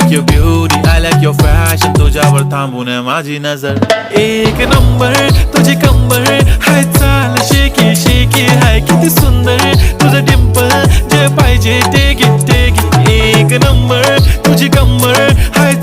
like your beauty, I like your fashion. तुझ्यावर थांबून आहे माझी नजर. एक नंबर तुझी कंबर हाय, चाल शेकी शेकी हाय, किती सुंदर तुझं डिंपल, जे पाहिजे ते घे ते घे. एक नंबर तुझी कंबर हाय,